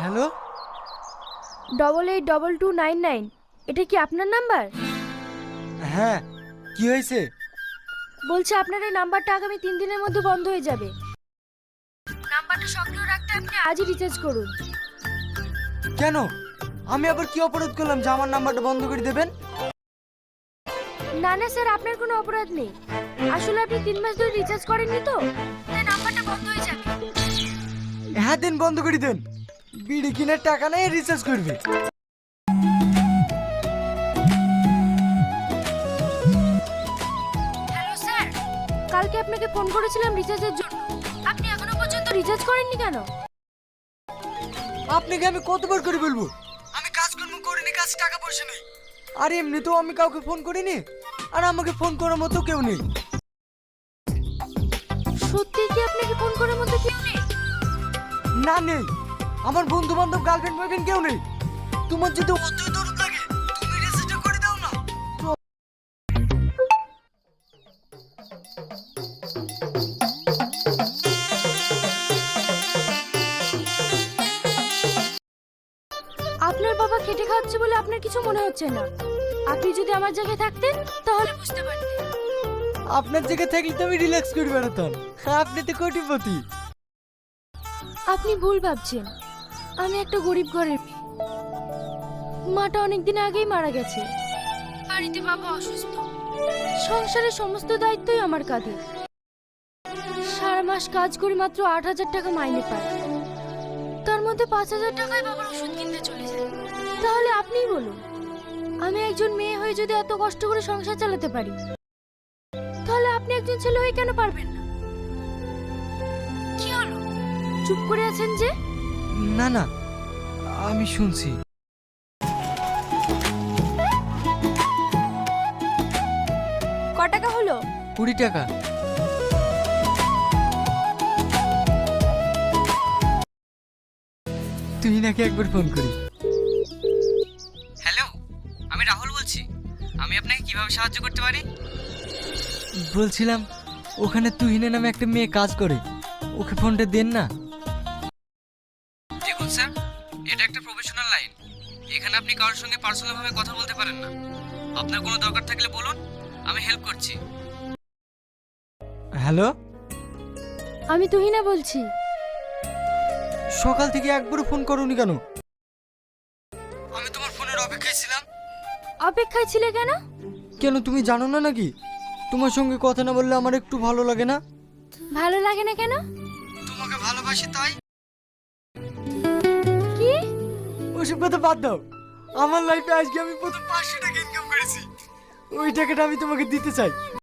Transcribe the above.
Hello. 882299 এটা কি আপনার নাম্বার? হ্যাঁ, কি হয়েছে? বলছে আপনার এই নাম্বারটা আগামী 3 দিনের মধ্যে বন্ধ হয়ে যাবে। নাম্বারটা সক্রিয় রাখতে আপনি আজই রিচার্জ করুন। কেন? আমি আবার কি অপরাধ করলাম যে আমার নাম্বারটা বন্ধ করে দেবেন? না না স্যার, আপনার কোনো অপরাধ নেই। আসলে আপনি 3 মাস ধরে রিচার্জ করেননি তো, তাই নাম্বারটা বন্ধ হয়ে যাবে। হ্যাঁ, দিন বন্ধ করে দেন। বিড়ি কিনার টাকা নেই, রিচার্জ করবে। হ্যালো স্যার, কালকে আপনাকে ফোন করেছিলাম রিচার্জের জন্য। আপনি এখনো পর্যন্ত রিচার্জ করেননি কেন? আপনাকে আমি কতবার করে বলবো আমি কাজকর্ম করিনি, কাছে টাকা পয়সা নেই। আর এমনিতেও আমি কাউকে ফোন করিনি, আর আমাকে ফোন করার মতো কেউ নেই। সত্যি কি আপনাকে ফোন করার মতো কেউ নেই? না, নেই। আমার বন্ধু বান্ধব, গার্লফ্রেন্ড বয়ফ্রেন্ড কেউ নেই। তোমার যদি অতই দরদ লাগে তুমি রিচার্জটা করে দাও না। আপনার বাবা খেটে খাওয়াচ্ছে বলে আপনার কিছু মনে হচ্ছে না। আপনি যদি আমার জায়গায় থাকতেন তাহলে বুঝতে পারতেন। আপনার জায়গায় থাকলে তো আমি রিল্যাক্স করে বেড়াতাম। আপনি তো কোটিপতি। আপনি ভুল ভাবছেন। আমি একটা গরিব ঘরের মেয়ে। মাটা অনেকদিন আগেই মারা গেছে। বাড়িতে বাবা অসুস্থ। সংসারের সমস্ত দায়িত্বই আমার কাঁধে। সারা মাস কাজ করি, মাত্র 8,000 টাকা মাইনে পাই। তার মধ্যে 5,000 টাকায় বাবার ওষুধ কিনতে চলে যায়। তাহলে আপনিই বলুন, আমি একজন মেয়ে হয়ে যদি এত কষ্ট করে সংসার চালাতে পারি, তাহলে আপনি একজন ছেলে হয়ে কেন পারবেন না? কি হলো, চুপ করে আছেন যে? না না, আমি শুনছি। ক টাকা হলো? 20 টাকা। তুই নাকি একবার ফোন করি। হ্যালো, আমি রাহুল বলছি। আমি আপনাকে কিভাবে সাহায্য করতে পারি? বলছিলাম, ওখানে তুহিনা নামে একটা মেয়ে কাজ করে, ওকে ফোনটা দেন না। দেখুন স্যার, এটা একটা প্রফেশনাল লাইন। এখানে আপনি কারোর সঙ্গে পার্সোনালভাবে কথা বলতে পারেন না। আপনার কোনো দরকার থাকলে বলুন, আমি হেল্প করছি। হ্যালো। আমি তুহিনা বলছি। সকাল থেকে একবারও ফোন করোনি কেন? আমি তোমার ফোনের অপেক্ষায় ছিলাম। অপেক্ষায় ছিলে কেন? কেন তুমি জানো না নাকি তোমার সঙ্গে কথা না বললে আমার একটু ভালো লাগে না? ভালো লাগে না কেন? তোমাকে ভালোবাসি তাই। কি? ওসব কথা বাদ দাও। আমার লাইফে আজকে আমি প্রথম 500 টাকা ইনকাম করেছি। ওই টাকাটা আমি তোমাকে দিতে চাই।